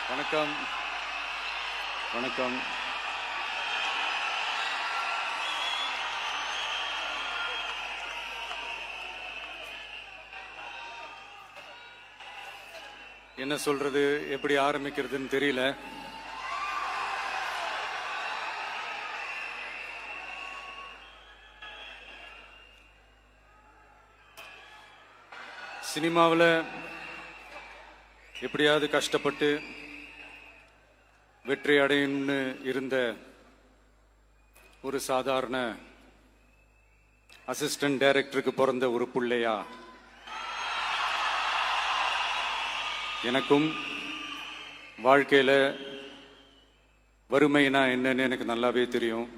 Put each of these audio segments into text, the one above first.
வணக்கம். வணக்கம். என்ன சொல்றது, எப்படி ஆரம்பிக்கிறதுன்னு தெரியல. சினிமாவில் எப்படியாவது கஷ்டப்பட்டு வெற்றி அடையணும்னு இருந்த ஒரு சாதாரண அசிஸ்டன்ட் டைரக்டருக்கு பிறந்த ஒரு பிள்ளையா எனக்கும் வாழ்க்கையில வறுமைனா என்னன்னு எனக்கு நல்லாவே தெரியும்,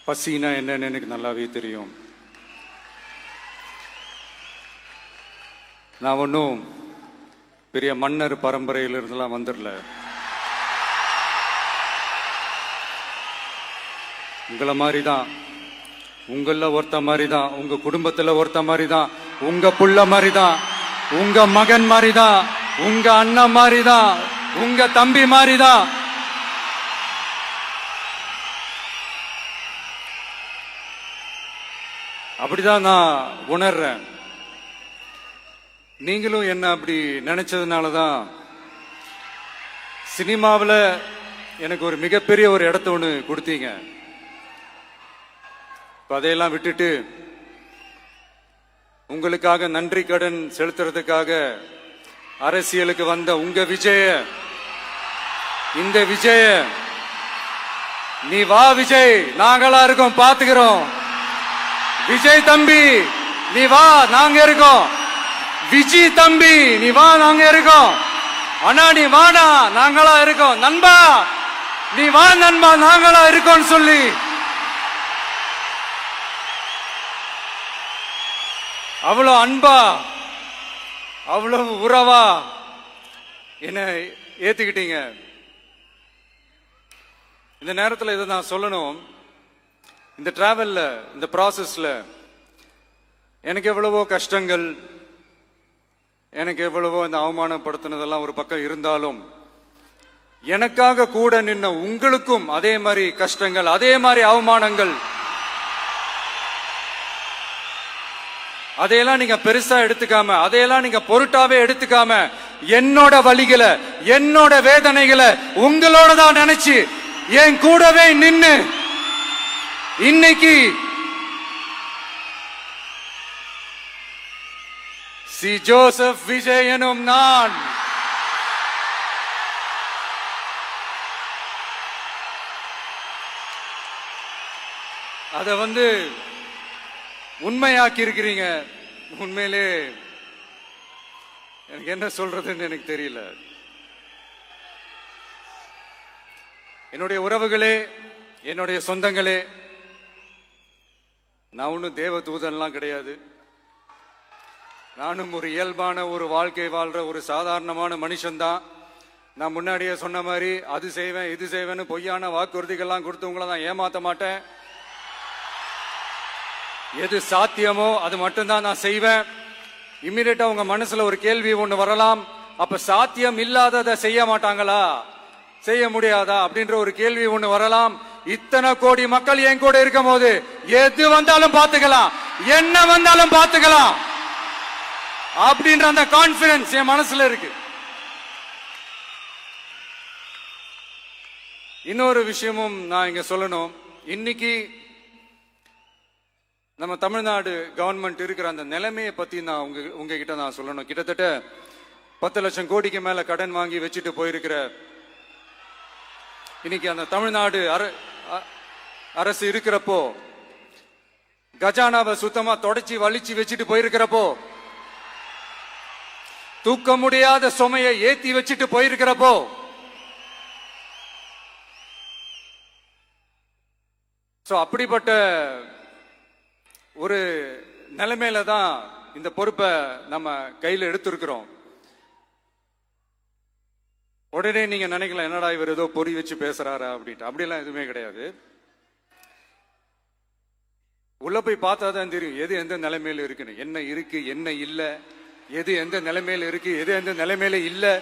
பசினா என்னன்னு எனக்கு நல்லாவே தெரியும். நான் ஒன்றும் பெரிய மன்னர் பரம்பரையிலிருந்துலாம் வந்துடல. உங்களை மாதிரி தான், உங்கள ஒருத்த மாதிரி தான், உங்க குடும்பத்தில் ஒருத்த மாதிரி தான், உங்க புள்ள மாதிரி தான், உங்க மகன் மாதிரி தான், உங்க அண்ணன் மாதிரி தான், உங்க தம்பி மாதிரி தான். அப்படிதான் நான் உணர்றேன். நீங்களும் என்ன அப்படி நினைச்சதுனாலதான் சினிமாவில் எனக்கு ஒரு மிகப்பெரிய ஒரு இடத்த ஒன்று கொடுத்தீங்க. அதையெல்லாம் விட்டுட்டு உங்களுக்காக நன்றி கடன் செலுத்துறதுக்காக அரசியலுக்கு வந்த உங்க விஜய, இந்த விஜய, நீ வா விஜய், நாங்களா இருக்கோம், பாத்துக்கிறோம். விஜய் தம்பி நீ வா, நாங்க இருக்கோம். விஜி தம்பி நீ வா, நாங்க இருக்கோம். அண்ணா நீ வாடா, நாங்களா இருக்கோம். நண்பா நீ வா நண்பா, நாங்களா இருக்கோம் சொல்லி அவ்வளவு அன்பா, அவ்வளவு உறவா என்ன ஏத்துக்கிட்டீங்க. இந்த நேரத்தில் இதை நான் சொல்லணும். இந்த டிராவல்ல, இந்த ப்ராசஸ்ல எனக்கு எவ்வளவோ கஷ்டங்கள், எனக்கு எவ்வளவோ இந்த அவமானப்படுத்தினதெல்லாம் ஒரு பக்கம் இருந்தாலும், எனக்காக கூட நின்ன உங்களுக்கும் அதே மாதிரி கஷ்டங்கள், அதே மாதிரி அவமானங்கள், அதையெல்லாம் நீங்க பெருசா எடுத்துக்காம, அதையெல்லாம் நீங்க பொருட்டாவே எடுத்துக்காம, என்னோட வலிகளை, என்னோட வேதனைகளை உங்களோட தான் நினைச்சு என் கூடவே நின்னு இன்னைக்கு சி ஜோசப் விஜய் எனும் நான் அத உண்மையாக்கி இருக்கிறீங்க. உண்மையிலே எனக்கு என்ன சொல்றதுன்னு எனக்கு தெரியல. என்னுடைய உறவுகளே, என்னுடைய சொந்தங்களே, நான் ஒன்றும் தேவ தூதன்லாம் கிடையாது. நானும் ஒரு இயல்பான ஒரு வாழ்க்கை வாழ்ற ஒரு சாதாரணமான மனுஷன்தான். நான் முன்னாடியே சொன்ன மாதிரி அது செய்வேன் இது செய்வேன்னு பொய்யான வாக்குறுதிகள்லாம் கொடுத்தவங்கள நான் ஏமாத்த மாட்டேன். எது சாத்தியமோ அது மட்டும்தான் நான் செய்வேன். இம்மிடியட்டா உங்க மனசுல ஒரு கேள்வி ஒண்ணு வரலாம், அப்ப சாத்தியம் இல்லாததை செய்ய மாட்டாங்களா, செய்ய முடியாதா அப்படின்ற ஒரு கேள்வி ஒண்ணு வரலாம். இத்தனை கோடி மக்கள் என் கூட இருக்கும் போது எது வந்தாலும் பாத்துக்கலாம், என்ன வந்தாலும் பாத்துக்கலாம் அப்படின்ற அந்த கான்பிடன்ஸ் என் மனசுல இருக்கு. இன்னொரு விஷயமும் நான் இங்க சொல்லணும். இன்னைக்கு நம்ம தமிழ்நாடு கவர்மெண்ட் இருக்கிற அந்த நிலைமையை பத்தி நான் உங்ககிட்ட நான் சொல்லணும். கிட்டத்தட்ட 10 லட்சம் கோடிக்கு மேல கடன் வாங்கி வச்சுட்டு போயிருக்கிற இன்னைக்கு அந்த தமிழ்நாடு அரசு இருக்கிறப்போ, கஜானாவை சுத்தமா தொடச்சி வலிச்சு வச்சுட்டு போயிருக்கிறப்போ, தூக்க முடியாத சுமையை ஏத்தி வச்சுட்டு போயிருக்கிறப்போ, அப்படிப்பட்ட ஒரு நிலைமையில தான் இந்த பொறுப்பை நம்ம கையில் எடுத்திருக்கிறோம். உடனே நீங்க நினைக்கலாம், என்னடா இவர் ஏதோ பொறி வச்சு பேசுறாரா அப்படின்ட்டு. அப்படிலாம் எதுவுமே கிடையாது. உள்ள போய் பார்த்தா தான் தெரியும் எது எந்த நிலைமையில இருக்குன்னு, என்ன இருக்கு என்ன இல்லை, எது எந்த நிலைமையில இருக்கு எது எந்த நிலைமையில இல்லை.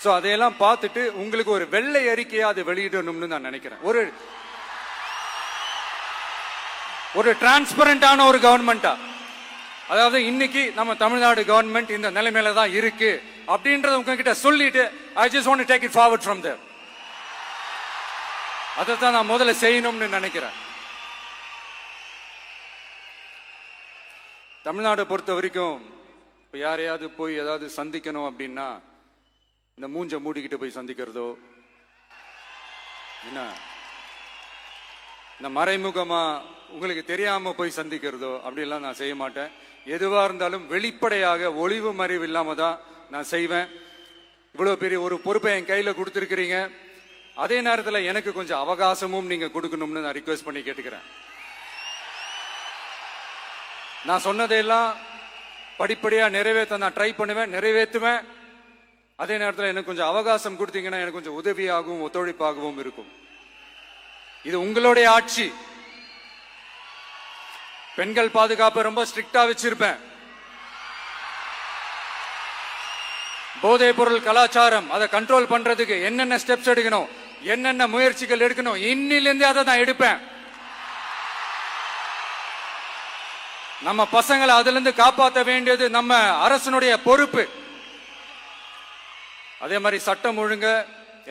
சோ அதையெல்லாம் பார்த்துட்டு உங்களுக்கு ஒரு வெள்ளை அறிக்கையா அது வெளியிடணும்னு நான் நினைக்கிறேன். ஒரு டிரான்ஸ்பரண்டான ஒரு கவர்மெண்டா, அதாவது இன்னைக்கு நம்ம தமிழ்நாடு கவர்மெண்ட் இந்த நிலைமையில தான் இருக்கு அப்படின்றத உங்ககிட்ட சொல்லிட்டு I just want to take it forward from there. அதைத்தான் நான் முதல்ல செய்யணும்னு நினைக்கிறேன். தமிழ்நாடு பொறுத்த வரைக்கும் இப்ப யாரையாவது போய் ஏதாவது சந்திக்கணும் அப்படின்னா இந்த மூஞ்ச மூடிக்கிட்டு போய் சந்திக்கிறதோ, என்ன இந்த மறைமுகமா உங்களுக்கு தெரியாம போய் சந்திக்கிறதோ அப்படிலாம் நான் செய்ய மாட்டேன். எதுவா இருந்தாலும் வெளிப்படையாக ஒளிவு மறைவு இல்லாம தான் நான் செய்வேன். இவ்வளவு பெரிய ஒரு பொறுப்பை என் கையில கொடுத்திருக்கிறீங்க. அதே நேரத்தில் எனக்கு கொஞ்சம் அவகாசமும் நீங்க கொடுக்கணும்னு நான் ரிக்வெஸ்ட் பண்ணி கேட்டுக்கிறேன். நான் சொன்னதையெல்லாம் படிப்படியா நிறைவேற்ற நான் ட்ரை பண்ணுவேன், நிறைவேற்றுவேன். அதே நேரத்தில் எனக்கு கொஞ்சம் அவகாசம் கொடுத்தீங்கன்னா எனக்கு கொஞ்சம் உதவியாகவும் ஒத்துழைப்பாகவும் இருக்கும். இது உங்களுடைய ஆட்சி. பெண்கள் பாதுகாப்பை ரொம்ப ஸ்ட்ரிக்டா வச்சிருப்பேன். போதைப் பொருள் கலாச்சாரம் அதை கண்ட்ரோல் பண்றதுக்கு என்னென்ன ஸ்டெப்ஸ் எடுக்கணும், என்னென்ன முயற்சிகள் எடுக்கணும், இன்னிலிருந்து அதை நான் எடுப்பேன். நம்ம பசங்களை அதுல இருந்து காப்பாற்ற வேண்டியது நம்ம அரசனுடைய பொறுப்பு. அதே மாதிரி சட்டம் ஒழுங்கு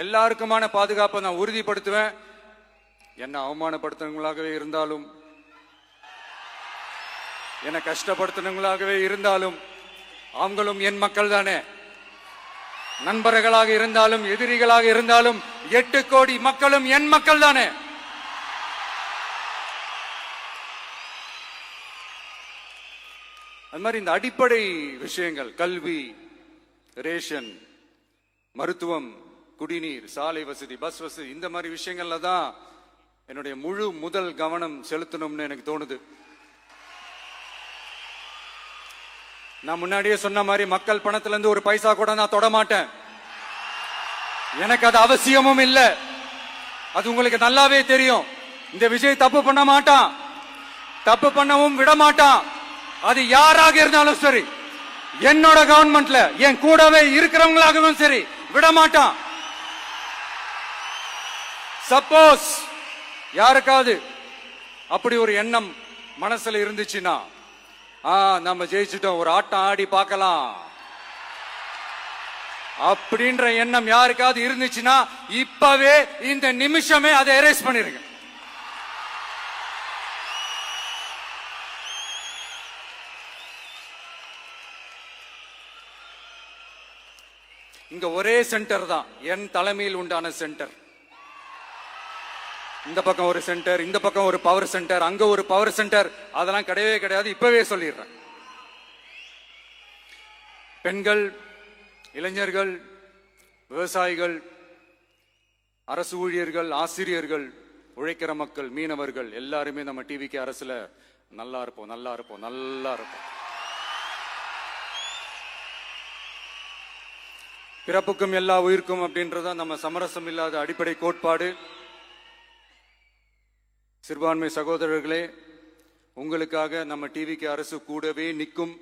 எல்லாருக்குமான பாதுகாப்பை நான் உறுதிப்படுத்துவேன். என்ன அவமானப்படுத்துறவங்களாகவே இருந்தாலும், என்ன கஷ்டப்படுத்துறவங்களாகவே இருந்தாலும் அவங்களும் என் மக்கள் தானே. நண்பர்களாக இருந்தாலும் எதிரிகளாக இருந்தாலும் 8 கோடி மக்களும் என் மக்கள் தானே. அது மாதிரி இந்த அடிப்படை விஷயங்கள், கல்வி, ரேஷன், மருத்துவம், குடிநீர், சாலை வசதி, பஸ் வசதி, இந்த மாதிரி விஷயங்கள்ல தான் என்னுடைய முழு முதல் கவனம் செலுத்தணும்னு எனக்கு தோணுது. நான் முன்னாடியே சொன்ன மாதிரி மக்கள் பணத்துல இருந்து ஒரு பைசா கூட நான் தொட மாட்டேன். எனக்கு அது அவசியமும் இல்லை. அது உங்களுக்கு நல்லாவே தெரியும். இந்த விஜய் தப்பு பண்ண மாட்டான், தப்பு பண்ணவும் விட மாட்டான். அது யாராக இருந்தாலும் சரி, என்னோட கவர்மெண்ட்ல என் கூடவே இருக்கிறவங்களாகவும் சரி விட மாட்டான். சப்போஸ் யாருக்காவது அப்படி ஒரு எண்ணம் மனசுல இருந்துச்சுன்னா, நம்ம ஜெயிச்சுட்டோம், ஒரு ஆட்டம் ஆடி பார்க்கலாம் அப்படின்ற எண்ணம் யாருக்காவது இருந்துச்சுன்னா இப்பவே இந்த நிமிஷமே அதை எரேஸ் பண்ணிருங்க. இங்க ஒரே சென்டர் தான், என் தலைமையில் உண்டான சென்டர். இந்த பக்கம் ஒரு சென்டர், இந்த பக்கம் ஒரு பவர் சென்டர், அங்க ஒரு பவர் சென்டர், அதெல்லாம் கிடையவே கிடையாது. இப்பவே சொல்லிடுறேன். பெண்கள், இளைஞர்கள், விவசாயிகள், அரசு ஊழியர்கள், ஆசிரியர்கள், உழைக்கிற மக்கள், மீனவர்கள் எல்லாருமே நம்ம டிவிக்கு அரசுல நல்லா இருப்போம், நல்லா இருப்போம், நல்லா இருப்போம். பிறப்புக்கும் எல்லா உயிர்க்கும் அப்படின்றத நம்ம சமரசம் இல்லாத அடிப்படை கோட்பாடு. சிறுபான்மை சகோதரர்களே, உங்களுக்காக நம்ம டிவிக்கு அரசு கூடவே நிற்கும்.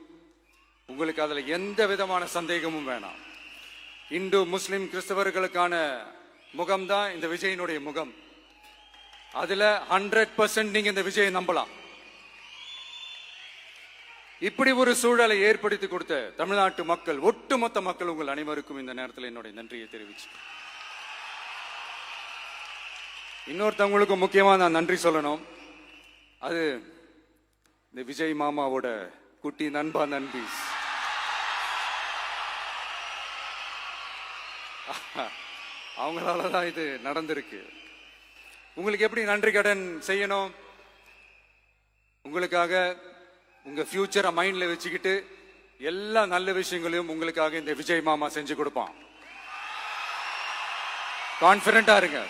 உங்களுக்கு அதுல எந்த விதமான சந்தேகமும் வேணாம். இந்து, முஸ்லிம், கிறிஸ்தவர்களுக்கான முகம்தான் இந்த விஜயினுடைய முகம். அதுல 100% நீங்க இந்த விஜயை நம்பலாம். இப்படி ஒரு சூழலை ஏற்படுத்தி கொடுத்த தமிழ்நாட்டு மக்கள், ஒட்டுமொத்த மக்கள், உங்கள் அனைவருக்கும் இந்த நேரத்தில் என்னுடைய நன்றியை தெரிவிச்சு, இன்னொருத்தவங்களுக்கும் முக்கியமா நான் நன்றி சொல்லணும். அது இந்த விஜய் மாமாவோட குட்டி நண்பா, நண்பி. அவங்களாலதான் இது நடந்திருக்கு. உங்களுக்கு எப்படி நன்றி கடன் செய்யணும்? உங்களுக்காக உங்க ஃபியூச்சரை மைண்ட்ல வச்சுக்கிட்டு எல்லா நல்ல விஷயங்களையும் உங்களுக்காக இந்த விஜய் மாமா செஞ்சு கொடுப்பான். கான்பிடண்டா இருங்க.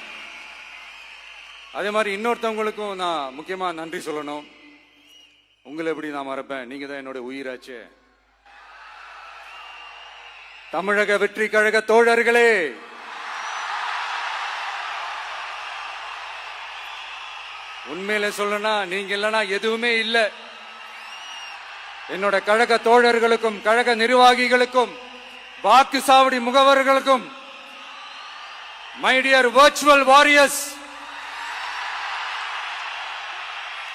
அதே மாதிரி இன்னொருத்தவங்களுக்கும் நான் முக்கியமா நன்றி சொல்லணும். உங்களை எப்படி நான் மறப்பேன்? நீங்க தான் என்னோட உயிராச்சே. தமிழக வெற்றி கழக தோழர்களே, உண்மையில சொல்லனா நீங்க இல்லைன்னா எதுவுமே இல்லை. என்னோட கழக தோழர்களுக்கும், கழக நிர்வாகிகளுக்கும், வாக்கு சாவடி முகவர்களுக்கும் மை டியர் வர்ச்சுவல் வாரியர்ஸ்,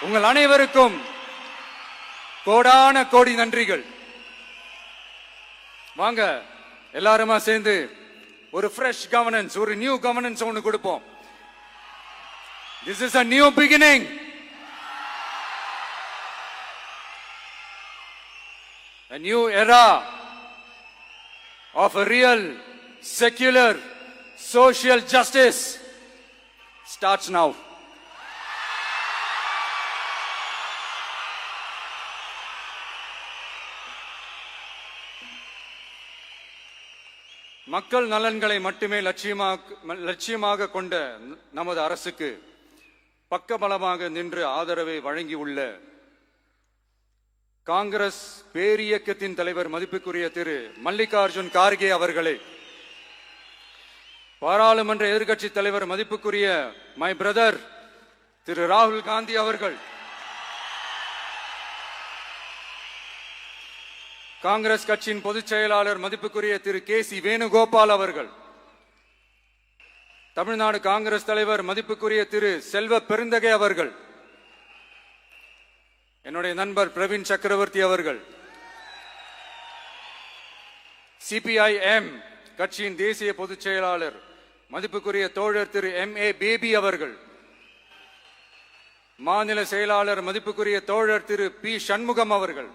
உங்கள் அனைவருக்கும் கோடான கோடி நன்றிகள். வாங்க எல்லாருமா சேர்ந்து ஒரு ஃப்ரெஷ் கவர்னன்ஸ், ஒரு நியூ கவர்னன்ஸ் ஒன்னு கொடுப்போம். This is a new beginning. A new era of a real secular social justice starts now. மக்கள் நலன்களை மட்டுமே லட்சியமாக கொண்ட நமது அரசுக்கு பக்கபலமாக நின்று ஆதரவை வழங்கியுள்ள காங்கிரஸ் பேரியக்கத்தின் தலைவர் மதிப்புக்குரிய திரு மல்லிகார்ஜுன் கார்கே அவர்களே, பாராளுமன்ற எதிர்க்கட்சி தலைவர் மதிப்புக்குரிய மை பிரதர் திரு ராகுல் காந்தி அவர்கள், காங்கிரஸ் கட்சியின் பொதுச் செயலாளர் மதிப்புக்குரிய திரு கே.சி. வேணுகோபால் அவர்கள், தமிழ்நாடு காங்கிரஸ் தலைவர் மதிப்புக்குரிய திரு செல்வ பெருந்தகை அவர்கள், என்னுடைய நண்பர் பிரவீன் சக்கரவர்த்தி அவர்கள், சிபிஐஎம் கட்சியின் தேசிய பொதுச் செயலாளர் மதிப்புக்குரிய தோழர் திரு M.A. பேபி அவர்கள், மாநில செயலாளர் மதிப்புக்குரிய தோழர் திரு பி. சண்முகம் அவர்கள்,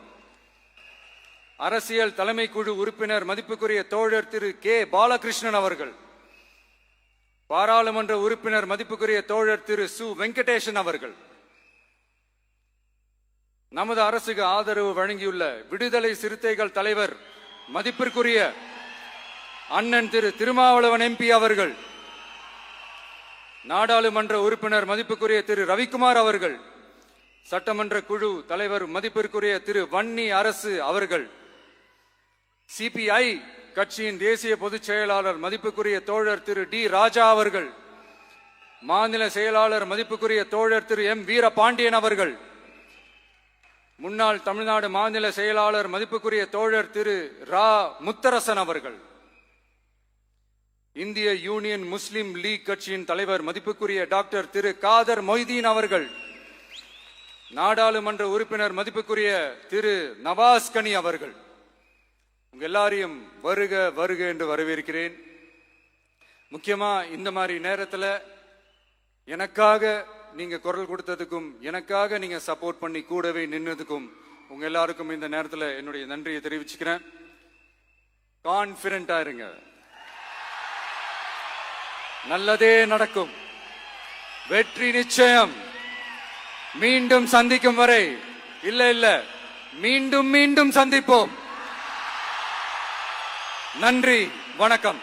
அரசியல் தலைமை குழு உறுப்பினர் மதிப்புக்குரிய தோழர் திரு கே. பாலகிருஷ்ணன் அவர்கள், பாராளுமன்ற உறுப்பினர் மதிப்புக்குரிய தோழர் திரு சு. வெங்கடேசன் அவர்கள், நமது அரசுக்கு ஆதரவு வழங்கியுள்ள விடுதலை சிறுத்தைகள் தலைவர் மதிப்பிற்குரிய அண்ணன் திரு திருமாவளவன் MP அவர்கள், நாடாளுமன்ற உறுப்பினர் மதிப்புக்குரிய திரு ரவிக்குமார் அவர்கள், சட்டமன்ற குழு தலைவர் மதிப்பிற்குரிய திரு வன்னி அரசு அவர்கள், சிபிஐ கட்சியின் தேசிய பொதுச் செயலாளர் மதிப்புக்குரிய தோழர் திரு டி. ராஜா அவர்கள், மாநில செயலாளர் மதிப்புக்குரிய தோழர் திரு M. வீரபாண்டியன் அவர்கள், முன்னாள் தமிழ்நாடு மாநில செயலாளர் மதிப்புக்குரிய தோழர் திரு ரா. முத்தரசன் அவர்கள், இந்திய யூனியன் முஸ்லிம் லீக் கட்சியின் தலைவர் மதிப்புக்குரிய டாக்டர் திரு காதர் மொய்தீன் அவர்கள், நாடாளுமன்ற உறுப்பினர் மதிப்புக்குரிய திரு நவாஸ் கனி அவர்கள், உங்க எல்லாரையும் வருக வருக என்று வரவேற்கிறேன். முக்கியமா இந்த மாதிரி நேரத்தில் எனக்காக நீங்க குரல் கொடுத்ததுக்கும், எனக்காக நீங்க சப்போர்ட் பண்ணி கூடவே நின்னதுக்கும் உங்க எல்லாருக்கும் இந்த நேரத்தில் என்னுடைய நன்றியை தெரிவிச்சுக்கிறேன். கான்பிடண்டா இருங்க, நல்லதே நடக்கும், வெற்றி நிச்சயம். மீண்டும் சந்திக்கும் வரை இல்ல மீண்டும் மீண்டும் சந்திப்போம். நன்றி, வணக்கம்.